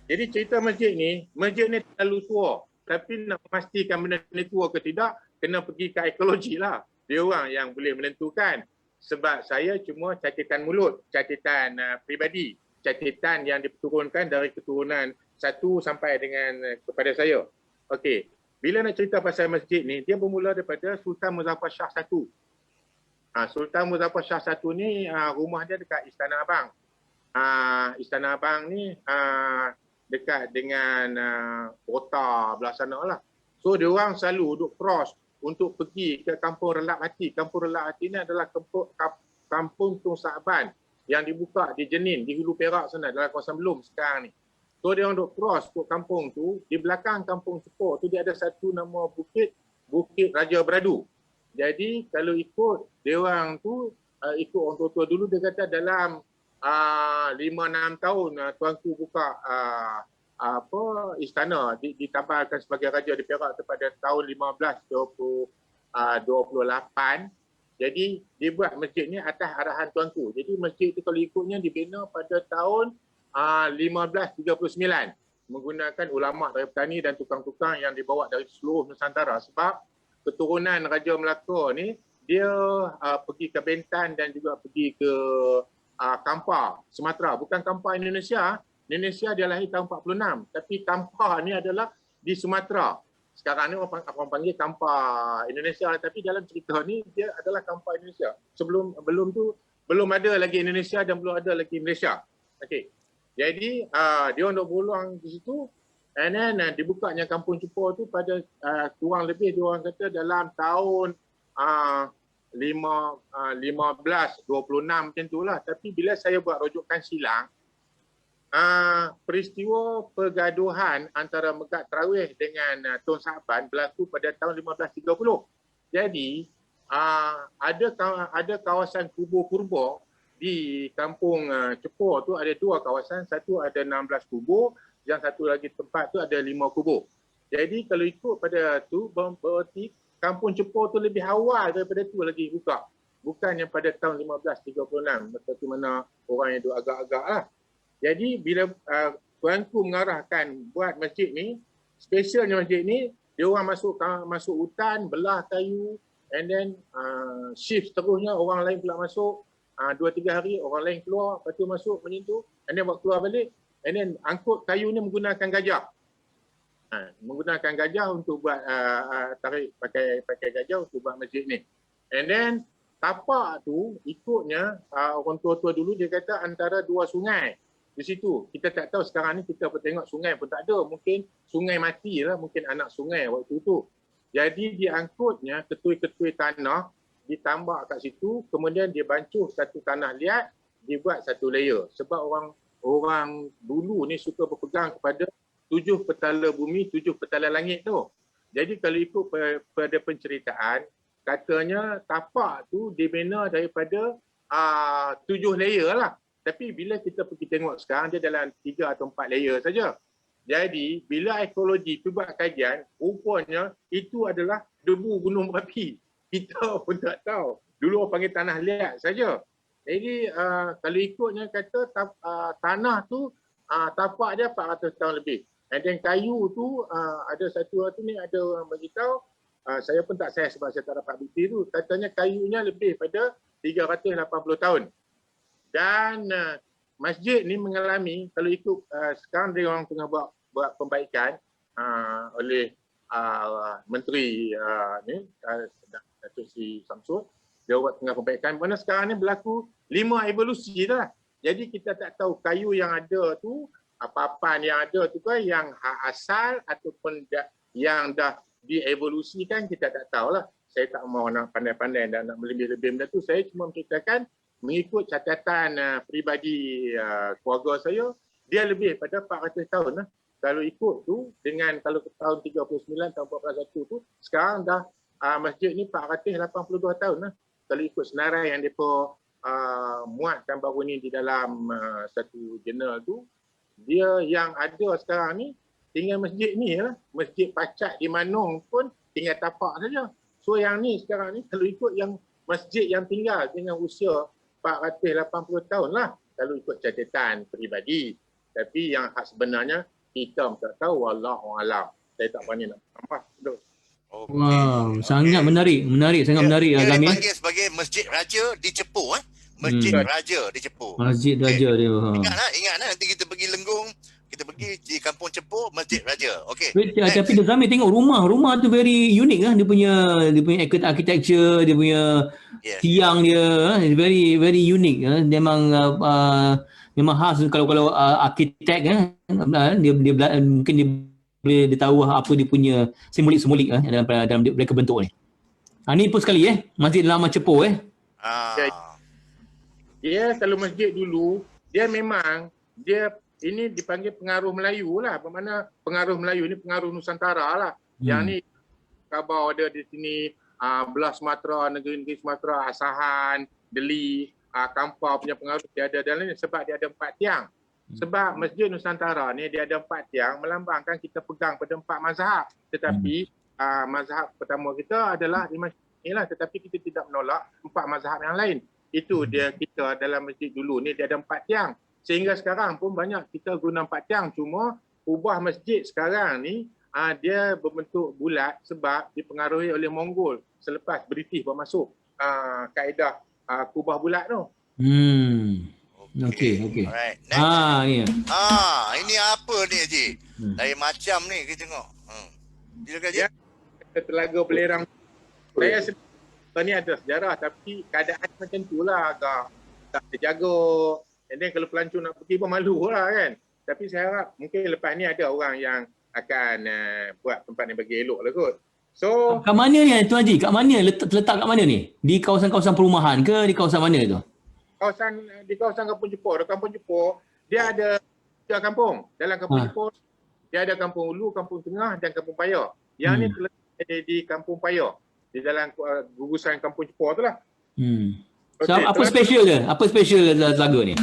Jadi cerita masjid ni terlalu tua. Tapi nak memastikan benda ni tua ke tidak, kena pergi ke ekologi lah. Dia orang yang boleh menentukan. Sebab saya cuma catatan mulut, catatan peribadi. Catatan yang diturunkan dari keturunan satu sampai dengan kepada saya. Okey. Bila nak cerita pasal masjid ni, dia bermula daripada Sultan Muzaffar Shah I. Sultan Muzaffar Shah I ni rumah dia dekat Istana Abang. Istana Abang ni dekat dengan kota belah sana lah. So dia orang selalu duduk cross untuk pergi ke Kampung Relap Hati. Kampung Relap Hati ni adalah kampung Tun Sa'ban yang dibuka di Jenin, di Hulu Perak sana, dalam kawasan Belum sekarang ni. So dia orang duduk cross ke kampung tu, di belakang kampung Cepor tu dia ada satu nama bukit, Bukit Raja Beradu. Jadi kalau ikut dia orang tu, ikut orang tua-tua dulu, dia kata dalam 5-6 tahun tuanku buka istana ditabalkan sebagai raja di Perak pada tahun 1528. Jadi dia buat masjid ni atas arahan tuanku. Jadi masjid itu kalau ikutnya dibina pada tahun 1539 menggunakan ulama dari petani dan tukang-tukang yang dibawa dari seluruh Nusantara. Sebab keturunan Raja Melaka ni dia pergi ke Bentan dan juga pergi ke Kampar, Sumatera. Bukan Kampar Indonesia. Indonesia dia lahir tahun 46. Tapi Kampar ni adalah di Sumatera. Sekarang ni orang panggil Kampar Indonesia. Tapi dalam cerita ni dia adalah Kampar Indonesia. Belum tu belum ada lagi Indonesia dan belum ada lagi Malaysia. Okey. Jadi dia orang duk berulang di situ. And then dibukanya Kampung Cepor tu pada kurang lebih dia orang kata dalam tahun 1526 macam itulah. Tapi bila saya buat rujukan silang, peristiwa pergaduhan antara Megat Tarawih dengan Tun Sa'ban berlaku pada tahun 1530. Jadi ada kawasan kubur purba di Kampung Cepor tu, ada dua kawasan. Satu ada 16 kubur, yang satu lagi tempat tu ada 5 kubur. Jadi kalau ikut pada tu berarti Kampung Cepor tu lebih awal daripada tu lagi buka. Bukannya pada tahun 1536. Betul mana orang yang duduk agak-agak lah. Jadi bila tuanku mengarahkan buat masjid ni, specialnya masjid ni, dia orang masuk hutan, belah kayu, and then shift seterusnya, orang lain pula masuk, 2-3 hari orang lain keluar, lepas tu masuk macam tu, and then buat keluar balik, and then angkut kayu ni menggunakan gajah. Menggunakan gajah untuk buat tarik pakai gajah untuk buat masjid ni. And then tapak tu ikutnya orang tua-tua dulu dia kata antara dua sungai di situ. Kita tak tahu sekarang ni, kita pun tengok sungai pun tak ada, mungkin sungai mati lah, mungkin anak sungai waktu tu. Jadi dia angkutnya ketui-ketui tanah ditambak kat situ, kemudian dia bancuh satu tanah liat, dia buat satu layer. Sebab orang dulu ni suka berpegang kepada 7 petala bumi, 7 petala langit tu. Jadi kalau ikut pada penceritaan, katanya tapak tu dibina daripada 7 layer lah. Tapi bila kita pergi tengok sekarang, dia dalam 3 atau 4 layer saja. Jadi bila ekologi tu buat kajian, rupanya itu adalah debu gunung berapi. Kita pun tak tahu. Dulu orang panggil tanah liat saja. Jadi kalau ikutnya kata tanah tu tapak dia 400 tahun lebih. And then kayu tu ada satu tu ni ada orang beritahu, saya pun tak saya sebab saya tak dapat bukti tu, katanya kayunya lebih pada 380 tahun. Dan masjid ni mengalami, kalau ikut sekarang dia orang tengah buat pembaikan oleh Menteri Datuk Seri Samsud, dia buat tengah pembaikan, mana sekarang ni berlaku 5 evolusi dah. Jadi kita tak tahu kayu yang ada tu, papan yang ada tu kan yang asal ataupun yang dah dievolusikan, kita tak tahulah. Saya tak mahu nak pandai-pandai dan nak melebih-lebih benda tu. Saya cuma menceritakan mengikut catatan peribadi keluarga saya dia lebih pada 400 tahun lah. Kalau ikut tu dengan kalau tahun 39 tahun 41 tu sekarang dah masjid ni 482 tahun lah. Kalau ikut senarai yang depa muatkan baru ni di dalam satu jurnal tu, dia yang ada sekarang ni tinggal masjid ni lah. Masjid Pacat di Manong pun tinggal tapak saja. So yang ni sekarang ni kalau ikut yang masjid yang tinggal dengan usia 480 tahun lah kalau ikut catatan peribadi. Tapi yang hak sebenarnya kita tak tahu, wallahu alam. Saya tak berani nak tambah. Okay. Wow, sangat menarik, sangat menarik Dia Azami. dipanggil sebagai Masjid Raja di Cepu. Masjid Raja di Cepu. Masjid Raja dia. Ingat nanti kita pergi Lenggong, kita pergi di Kampung Cepu, Masjid Raja. Okey. Tapi Azami tengok rumah tu very unik lah. Dia punya architecture, dia punya tiang dia, very very unique. Memang khas kalau arkitek dia mungkin dia tahu apa dia punya simbolik dalam mereka bentuk ni. Ni pun sekali Masjid Lama Cepu Dia kalau masjid dulu dia memang ini dipanggil pengaruh Melayu lah. Bermakna pengaruh Melayu ni pengaruh Nusantara lah. Yang ni Kabau ada di sini, belah Sumatera, negeri-negeri Sumatera, Asahan, Deli, Kampar punya pengaruh dia ada dalam ni sebab dia ada 4 tiang. Sebab Masjid Nusantara ni dia ada 4 tiang melambangkan kita pegang pada 4 mazhab. Tetapi mazhab pertama kita adalah di masjid ni lah, tetapi kita tidak menolak 4 mazhab yang lain. Itu dia kita dalam masjid dulu ni dia ada 4 tiang. Sehingga sekarang pun banyak kita guna 4 tiang, cuma ubah masjid sekarang ni dia berbentuk bulat sebab dipengaruhi oleh Mongol selepas British bermasuk kaedah kubah bulat tu. Okey. Alright. Ni. Ini apa ni Haji? Lain macam ni kita tengok. Silakan Haji. Telaga Belerang. Saya sedar ni ada sejarah tapi keadaan macam tu lah, agak tak terjaga. And then kalau pelancong nak pergi pun malu lah kan. Tapi saya harap mungkin lepas ni ada orang yang akan buat tempat yang bagi elok lah kot. So kat mana ni Tuan Haji? Kat mana? Letak kat mana ni? Di kawasan-kawasan perumahan ke? Di kawasan mana tu? Di kawasan Kampung Jepur. Kampung Jepur dia ada 3 kampung. Dalam Kampung Jepur dia ada Kampung Ulu, Kampung Tengah dan Kampung Paya. Yang ni terletak di Kampung Paya. Di dalam gugusan Kampung Jepur tu lah. So, apa special dia? Apa special telaga ni?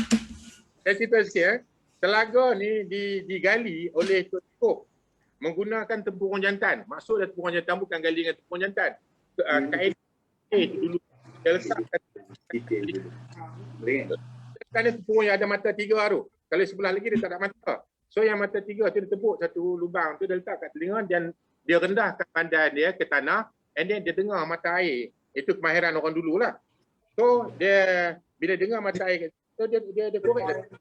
Saya cerita sikit. Telaga ni digali oleh Tok Cukup menggunakan tempurung jantan. Maksud dia tempurung jantan bukan gali dengan tempurung jantan. Kaedah itu dulu dia letakkan kerana tempurung yang ada mata 3 tu. Kalau sebelah lagi dia tak ada mata. So yang mata 3 tu dia tepuk satu lubang tu, dia letak kat telinga dan dia rendahkan badan dia ke tanah, and then dia dengar mata air. Itu kemahiran orang dulu lah. So dia bila dengar mata air, so dia korek.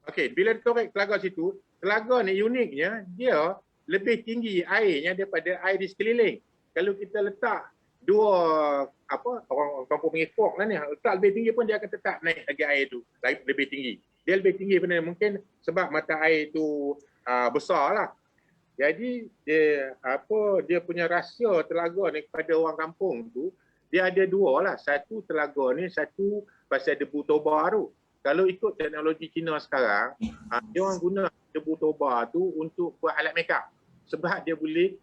Okey, bila dia korek telaga situ, telaga ni uniknya dia lebih tinggi airnya daripada air di sekeliling. Kalau kita letak orang kampung panggil fork lah ni, letak lebih tinggi pun dia akan tetap naik lagi air tu lebih tinggi. Dia lebih tinggi benar mungkin sebab mata air tu besar lah. Jadi dia punya rahsia telaga ni kepada orang kampung tu, dia ada 2 lah. Satu telaga ni, satu pasal debu toba tu. Kalau ikut teknologi Cina sekarang, dia orang guna debu toba tu untuk buat alat makeup. Sebab dia boleh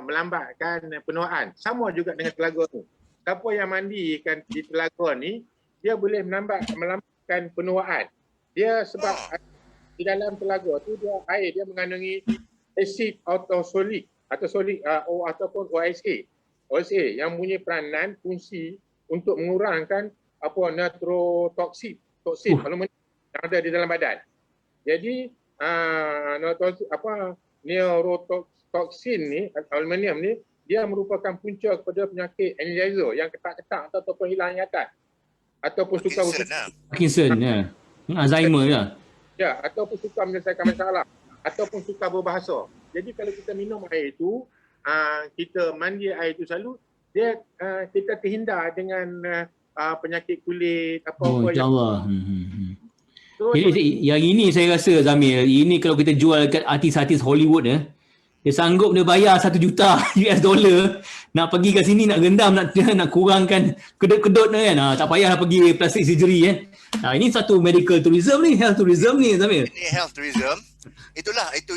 melambatkan penuaan. Sama juga dengan telaga tu. Siapa yang mandikan di telaga ni, dia boleh melambatkan penuaan. Dia sebab di dalam telaga tu air dia mengandungi asid autosolik atau solik ataupun OSA. OSA yang punya peranan fungsi untuk mengurangkan neurotoxin yang ada di dalam badan. Jadi neurotoksin ni, aluminium ni, dia merupakan punca kepada penyakit anxiety yang ketak-ketak ataupun hilang ingatan ataupun suka Parkinson Alzheimer ya, ataupun suka menyelesaikan masalah ataupun suka berbahasa. Jadi kalau kita minum air itu, kita mandi air itu selalu, kita terhindar dengan penyakit kulit apa-apa. InsyaAllah. So, yang ini saya rasa Zamir, ini kalau kita jual kat artis-artis Hollywood Dia sanggup dia bayar 1 juta US dollar nak pergi kat sini, nak rendam, nak kurangkan kedut-kedut kan. Tak payahlah pergi plastik surgery kan. Ini satu medical tourism ni, health tourism ni Zamir. Ini health tourism. Itulah itu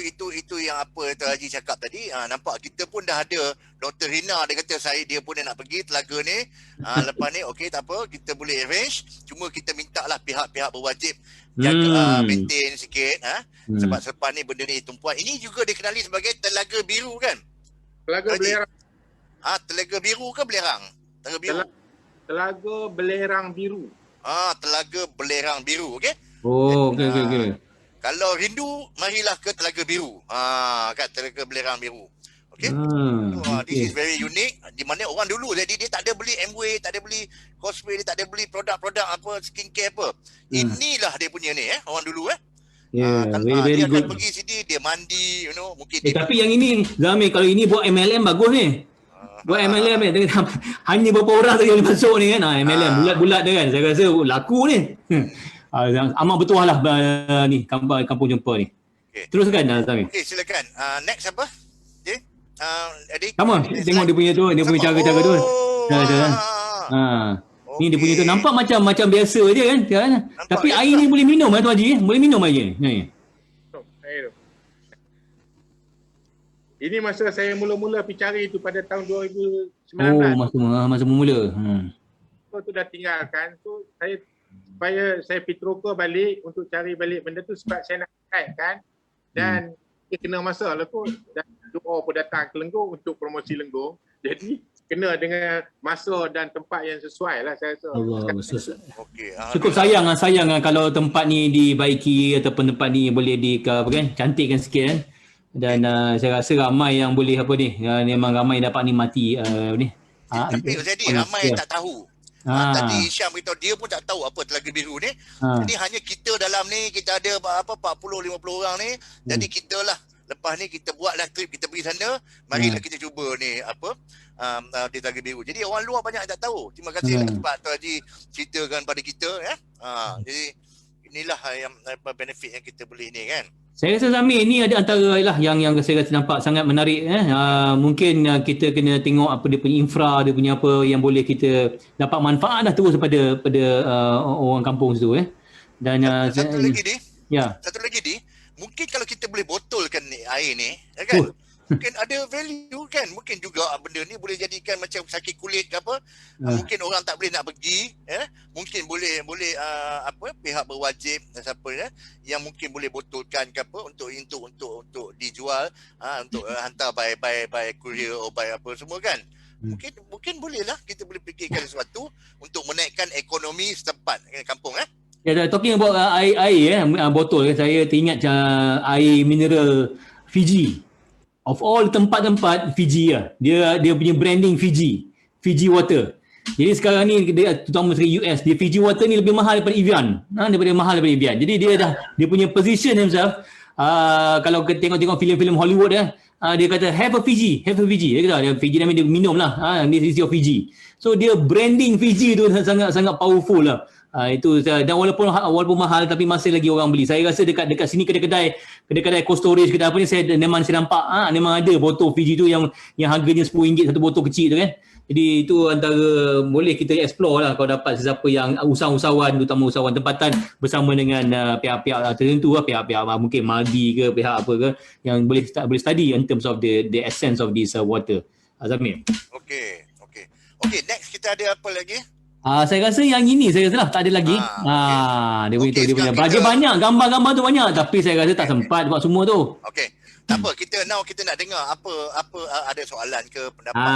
yang apa Tuan Haji cakap tadi. Nampak kita pun dah ada Dr. Rina, dia kata dia pun nak pergi Telaga ni. Lepas ni okey tak apa, kita boleh arrange. Cuma kita minta lah pihak-pihak berwajib jaga maintain sikit sebab selepas ni benda ni tumpuan. Ini juga dikenali sebagai Telaga Biru kan? Telaga Belerang. Telaga Biru ke Belerang? Telaga Biru. Telaga Belerang Biru. Telaga Belerang Biru, okey? Oh, okey. Kalau rindu, marilah ke Telaga Biru. Kat Telaga Belerang Biru. Okey? This is very unique. Di mana orang dulu jadi dia tak ada beli Amway, tak ada beli Cosplay, dia tak ada beli produk-produk apa, skincare apa. Inilah dia punya ni orang dulu very dia good. akan pergi sini, dia mandi, mungkin Tapi yang ini, Zamir, kalau ini buat MLM bagus ni. Buat MLM ni, hanya berapa orang saja yang masuk ni kan. MLM, bulat-bulat dia kan. Saya rasa laku ni. Amat bertuah lah ni, kampung jumpa ni. Okay. Teruskan Zamir. Okey, silakan. Next apa? Adik. Sama, tengok dia punya tu, dia punya cara-cara tu. Ni dia punya tu nampak macam biasa je kan. Tapi biasa. air ni boleh minum Tuan Haji? Boleh minum air ni. Ini masa saya mula-mula pergi cari tu pada tahun 2019. Masa mula. Tu dah tinggalkan tu, supaya saya pergi Teroka balik untuk cari balik benda tu sebab saya nak kan. Dan dia kena masa lah tu, dan doa pun datang ke Lenggong untuk promosi Lenggong. Jadi kena dengan masa dan tempat yang sesuai lah saya rasa. Cukup sayang kalau tempat ni dibaiki ataupun tempat ni boleh cantikkan sikit kan. Dan saya rasa ramai yang boleh memang ramai dapat nikmati ni. Tapi jadi ramai tak tahu. Tadi Syam beritahu dia pun tak tahu apa Telaga Biru ni. Jadi hanya kita dalam ni, kita ada 40-50 orang ni. Jadi kita lah lepas ni kita buatlah trip, kita pergi sana. Marilah kita cuba ni di Telaga Biru. Jadi orang luar banyak yang tak tahu. Terima kasih sebab Tuan Haji ceritakan pada kita Jadi inilah yang benefit yang kita boleh ni kan. Saya rasa Zamir ni ada antara yang saya rasa nampak sangat menarik. Mungkin kita kena tengok apa dia punya infra, dia punya apa yang boleh kita dapat manfaat terus pada orang kampung situ. Dan satu lagi ni. Ya. Satu lagi ni, mungkin kalau kita boleh botolkan air ni, kan? Mungkin ada value kan. Mungkin juga benda ni boleh jadikan macam sakit kulit ke apa. Mungkin orang tak boleh nak pergi, mungkin boleh pihak berwajib siapa yang mungkin boleh botolkan ke apa untuk dijual, untuk hantar by courier atau by apa semua kan. Mungkin bolehlah kita boleh fikirkan sesuatu untuk menaikkan ekonomi setempat kampung talking about air botol, saya teringat air mineral Fiji. Of all tempat-tempat Fiji dia punya branding Fiji water. Jadi sekarang ni dia terutama sekali US, dia Fiji water ni lebih mahal daripada Evian. Jadi dia punya position himself, kalau tengok filem-filem Hollywood dia kata have a Fiji. Dia kata Fiji namanya dia minum lah. This is your Fiji. So dia branding Fiji tu sangat powerful lah. Itu dan walaupun mahal tapi masih lagi orang beli. Saya rasa dekat sini kedai cold storage kedai apa ni memang saya nampak memang ada botol Fiji tu yang harganya RM10 satu botol kecil tu kan. Jadi itu antara boleh kita explore lah kalau dapat sesiapa yang usahawan terutama usahawan tempatan bersama dengan pihak-pihak tertentu pihak-pihak mungkin Maldi ke pihak apa ke yang boleh study in terms of the essence of this water. Zamir. Okey, next kita ada apa lagi? Saya rasa yang ini saya rasa tak ada lagi. Dia punya bajet banyak, gambar-gambar tu banyak tapi saya rasa tak sempat buat semua tu. Okey. Tak apa, kita nak dengar apa ada soalan ke pendapat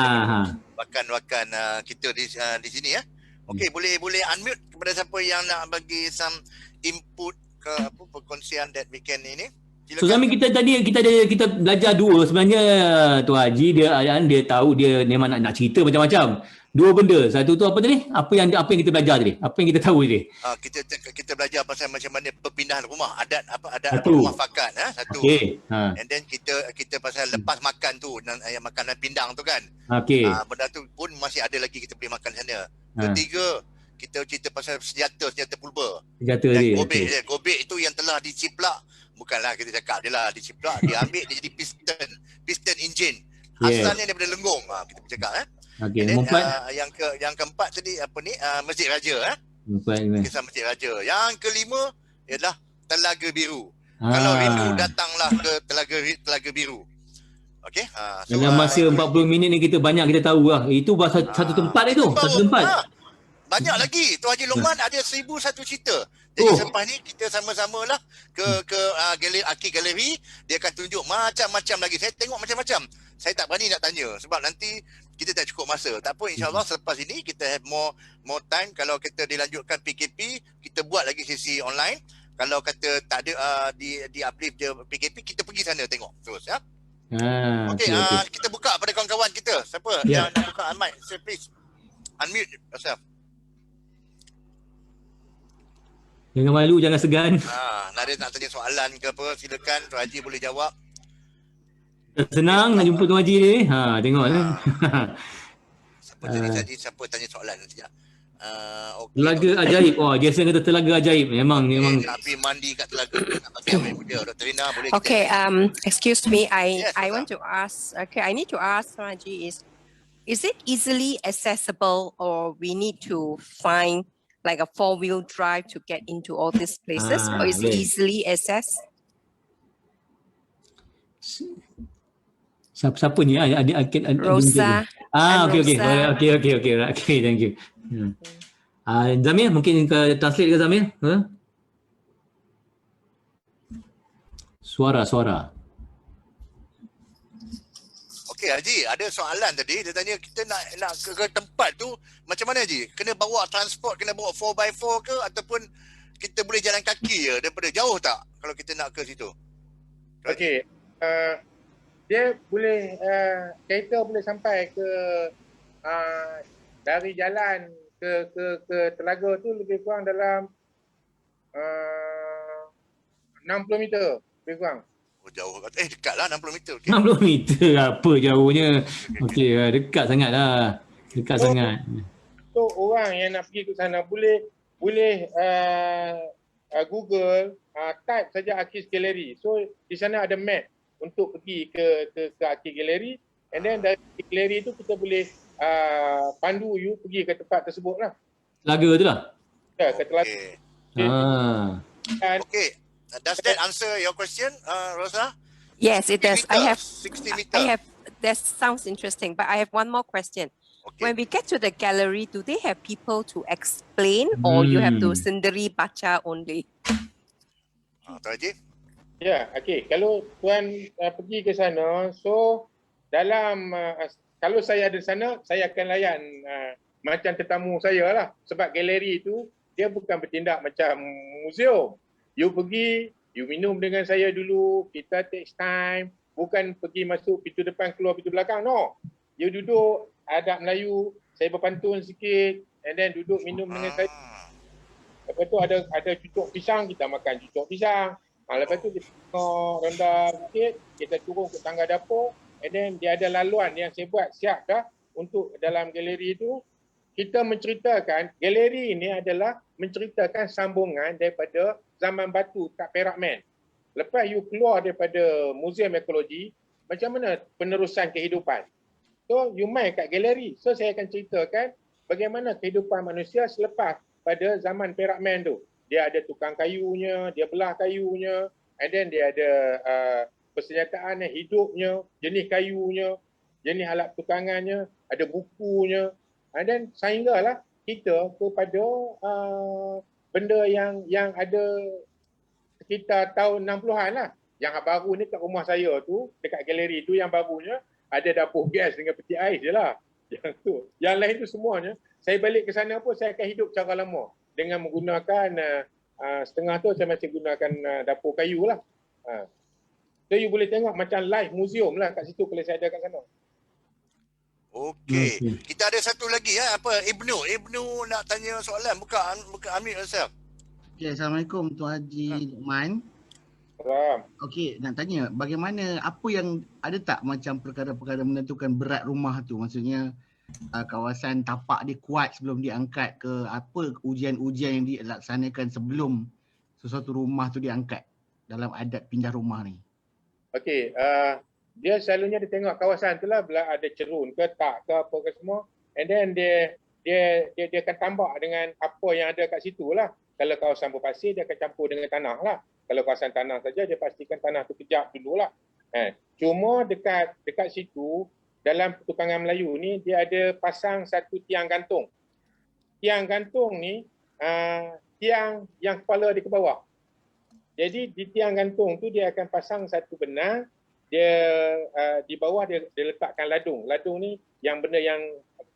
rakan-rakan kita di sini Okey, boleh unmute kepada siapa yang nak bagi some input ke perkongsian that we can ini. So Zamir, kita belajar dua sebenarnya. Tuan Haji dia tahu dia memang nak cerita macam-macam. Dua benda. Satu tu apa tadi? Apa yang kita belajar tadi? Apa yang kita tahu tadi? Kita belajar pasal macam mana perpindahan rumah, adat rumah fakat satu. Okay. And then kita pasal lepas makan tu yang makanan pindang tu kan. Okay. Benda tu pun masih ada lagi kita boleh makan sana. Ketiga, kita cerita pasal senjata pulba. Senjata dan gobek itu yang telah diciplak. Bukanlah kita cakap dia lah diciplak, dia ambil dia jadi piston Yes. asalnya daripada Lenggong. Kita bercakap Okey, And then, nombor 4. yang keempat tadi apa ni? Masjid Raja Nombor 4. Kisah Masjid Raja. Yang kelima ialah Telaga Biru. Kalau rindu datanglah ke Telaga Biru. Okey. So, Dalam masa 40 minit ni kita tahu lah. Itu satu tempat itu. Satu tempat. Banyak lagi. Tuan Haji Lokman ada 1001 cerita. Jadi selepas ni kita sama-sama lah ke Aki Galeri. Dia akan tunjuk macam-macam lagi. Saya tengok macam-macam. Saya tak berani nak tanya sebab nanti kita tak cukup masa. Tak apa, insyaAllah selepas ini kita have more time. Kalau kita dilanjutkan PKP, kita buat lagi sesi online. Kalau kata tak ada di uplift dia PKP, kita pergi sana tengok terus ya. Okey, kita buka pada kawan-kawan kita. Siapa yang nak buka mic? Say please. Unmute yourself. Jangan malu, jangan segan. Ada nak tanya soalan ke apa, silakan Tuan Haji boleh jawab. Senang nak jumpa Tuan Haji ni. Tengok Siapa tanya soalan nanti ya. Telaga ajaib. Jason kata telaga ajaib. Memang. Nak pergi mandi kat telaga. Nak pakai air muda. Dr. Rina boleh. Okay, excuse me. I want to ask. Okay, I need to ask Tuan Haji is it easily accessible or we need to find like a 4-wheel drive to get into all these places, or is it easily accessed? Siapa ni? Rosa. Okay, thank you. Zamir, mungkin ke translate ke Zamir? Suara. Okey Haji, ada soalan tadi. Dia tanya kita nak ke tempat tu macam mana Haji? Kena bawa transport, kena bawa 4x4 ke ataupun kita boleh jalan kaki je daripada jauh tak kalau kita nak ke situ? Okey. Dia boleh kereta boleh sampai ke dari jalan ke telaga tu lebih kurang dalam 60 meter lebih kurang. Jauh. Dekat lah 60 meter. Okay. 60 meter apa jauhnya. Okey, dekat sangat lah. Sangat. So orang yang nak pergi ke sana boleh Google type saja Aki's Gallery. So di sana ada map untuk pergi ke Aki Gallery, and then dari Gallery tu kita boleh pandu you pergi ke tempat tersebut lah. Telaga tu lah? Ya, ke telaga. Okay. Does that answer your question, Rosa? Yes, it does. 60 meter. That sounds interesting, but I have one more question. Okay. When we get to the gallery, do they have people to explain or you have to sendiri baca only? Tuan Haji? Ya, okey. Kalau tuan pergi ke sana, so dalam kalau saya ada di sana, saya akan layan macam tetamu saya lah. Sebab galeri itu dia bukan bertindak macam museum. You pergi, you minum dengan saya dulu, kita take time, bukan pergi masuk pintu depan keluar pintu belakang, no. You duduk, adab Melayu, saya berpantun sikit, and then duduk minum dengan saya. Lepas tu ada cucuk pisang, kita makan cucuk pisang. Lepas tu kita tengok rendah sikit, kita turun ke tangga dapur, and then dia ada laluan yang saya buat siap dah untuk dalam galeri itu. Kita menceritakan, galeri ini adalah menceritakan sambungan daripada zaman batu kat Perak Man. Lepas you keluar daripada Museum Ekologi, macam mana penerusan kehidupan. So you main kat galeri. So saya akan ceritakan bagaimana kehidupan manusia selepas pada zaman Perak Man tu. Dia ada tukang kayunya, dia belah kayunya, and then dia ada persenjataan hidupnya, jenis kayunya, jenis alat tukangannya, ada bukunya. And then sehinggalah kita kepada benda yang ada sekitar tahun 60-an lah. Yang baru ni kat rumah saya tu, dekat galeri tu yang barunya, ada dapur gas dengan peti ais je lah. Yang lain tu semuanya, saya balik ke sana pun saya akan hidup cara lama. Dengan menggunakan setengah tu saya masih gunakan dapur kayu lah. So you boleh tengok macam live museum lah kat situ kalau saya ada kat sana. Okey. Kita ada satu lagi Ibnu nak tanya soalan. Buka unmute yourself. Okay, Assalamualaikum Tuan Haji Luqman. Salam. Okey, nak tanya bagaimana, apa yang ada tak macam perkara-perkara menentukan berat rumah tu? Maksudnya kawasan tapak dia kuat sebelum diangkat ke, apa ujian-ujian yang dilaksanakan sebelum sesuatu rumah tu diangkat dalam adat pindah rumah ni? Okey, dia selalunya dia tengok kawasan tu lah, bila ada cerun ke tak ke apa ke semua, and then dia akan tambah dengan apa yang ada kat situ lah. Kalau kawasan berpasir, dia akan campur dengan tanah lah. Kalau kawasan tanah saja, dia pastikan tanah tu kejap dululah. Cuma dekat situ, dalam pertukangan Melayu ni, dia ada pasang satu tiang gantung. Tiang gantung ni, tiang yang kepala dia ke bawah. Jadi di tiang gantung tu, dia akan pasang satu benang, dia di bawah dia letakkan ladung. Ladung ni yang benda yang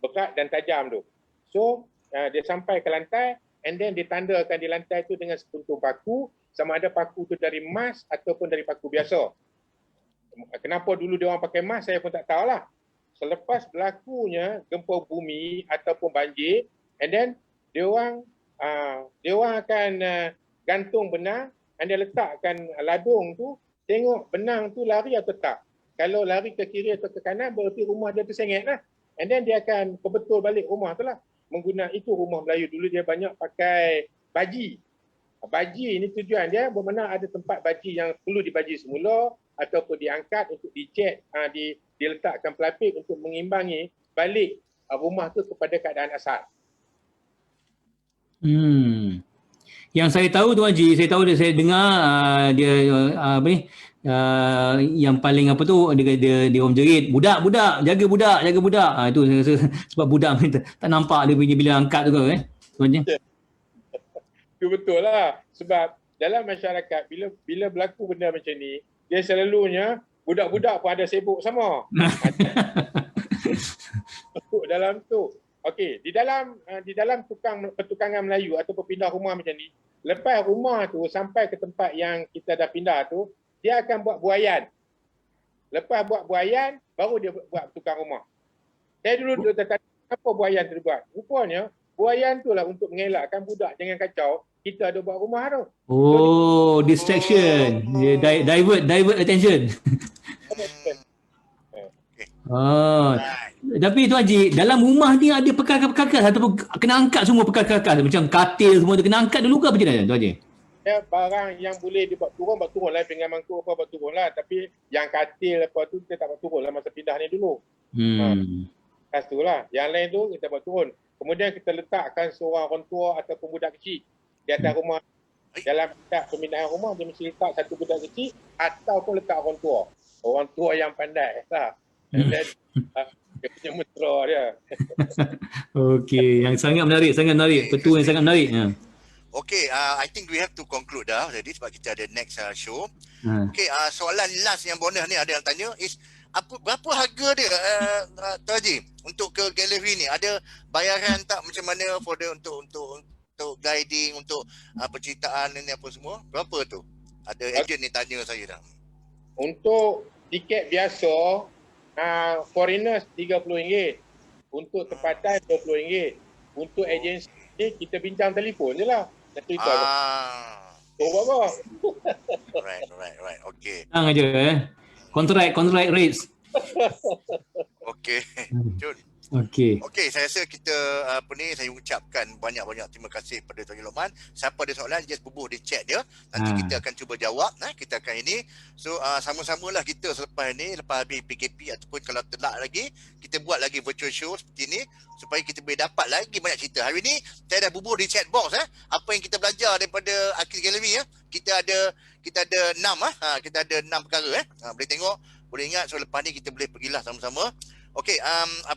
berat dan tajam tu. So, dia sampai ke lantai, and then ditandakan di lantai tu dengan sepuntung paku, sama ada paku tu dari emas ataupun dari paku biasa. Kenapa dulu dia orang pakai emas, saya pun tak tahulah. Selepas berlakunya gempa bumi ataupun banjir, and then dia orang akan gantung benang, dan dia letakkan ladung tu, tengok benang tu lari atau tak. Kalau lari ke kiri atau ke kanan, berarti rumah dia tersengit lah. And then dia akan kebetul balik rumah tu lah. Menggunakan itu rumah Melayu dulu dia banyak pakai baji. Baji ni tujuan dia bermakna ada tempat baji yang perlu dibaji semula ataupun diangkat untuk dicat, diletakkan pelapis untuk mengimbangi balik rumah tu kepada keadaan asal. Yang saya tahu Tuan Haji, saya dengar dia apa ni, yang paling apa tu, dia orang jerit, budak jaga budak. Itu saya rasa sebab budak tak nampak dia punya bila angkat tu kan, Tuan Haji. Itu betul lah, sebab dalam masyarakat bila berlaku benda macam ni, dia selalunya budak-budak pun ada sibuk sama. Dalam tu. Okey, di dalam pertukangan Melayu atau pindah rumah macam ni, lepas rumah tu sampai ke tempat yang kita dah pindah tu, dia akan buat buaian. Lepas buat buaian, baru dia buat tukang rumah. Saya dulu tertanya, apa buaian tu buat? Rupanya, buaian tu lah untuk mengelakkan budak jangan kacau, kita ada buat rumah tu. Oh, distraction. Divert attention. Tapi Tuan Haji, dalam rumah ni ada perkara-perkara ataupun kena angkat semua perkara-perkara macam katil semua tu kena angkat dulu ke apa macam mana Tuan Haji? Ya, barang yang boleh dibuat turun lah, pinggan mangkuk apa buat turun lah, tapi yang katil apa tu kita tak buat turun lah masa pindah ni dulu. Lepas tu lah, yang lain tu kita buat turun. Kemudian kita letakkan seorang orang tua ataupun budak kecil di atas rumah. Dalam pemindahan rumah dia mesti letak satu budak kecil ataupun letak orang tua. Orang tua yang pandai lah. Dan dia punya mesra dia. Okey, yang sangat menarik. Petua yang sangat menarik. Okay, I think we have to conclude dah jadi sebab kita ada next show. Okay, soalan last yang bonus ni ada yang tanya is berapa harga dia Tuan Haji untuk ke galeri ni? Ada bayaran tak macam mana for the untuk guiding, untuk penceritaan ni apa semua? Berapa tu? Ada agent ni tanya saya dah. Untuk tiket biasa foreigners RM30. Untuk tempatan RM20. Untuk agensi ni kita bincang telefon je lah. Berapa? Right. Okay. Tenang aja Contract rates. Okay. Jun. Okey, saya rasa kita saya ucapkan banyak-banyak terima kasih kepada Tuan Haji Lokman. Siapa ada soalan just bubuh di chat dia. Nanti kita akan cuba jawab, kita akan ini. So sama-samalah kita selepas ni, lepas habis PKP ataupun kalau telak lagi, kita buat lagi virtual show seperti ni supaya kita boleh dapat lagi banyak cerita. Hari ni saya dah bubuh di chat box apa yang kita belajar daripada Akil Gallery Kita ada 6 kita ada 6 perkara boleh tengok, boleh ingat. So lepas ni kita boleh pergilah sama-sama. Okey, apa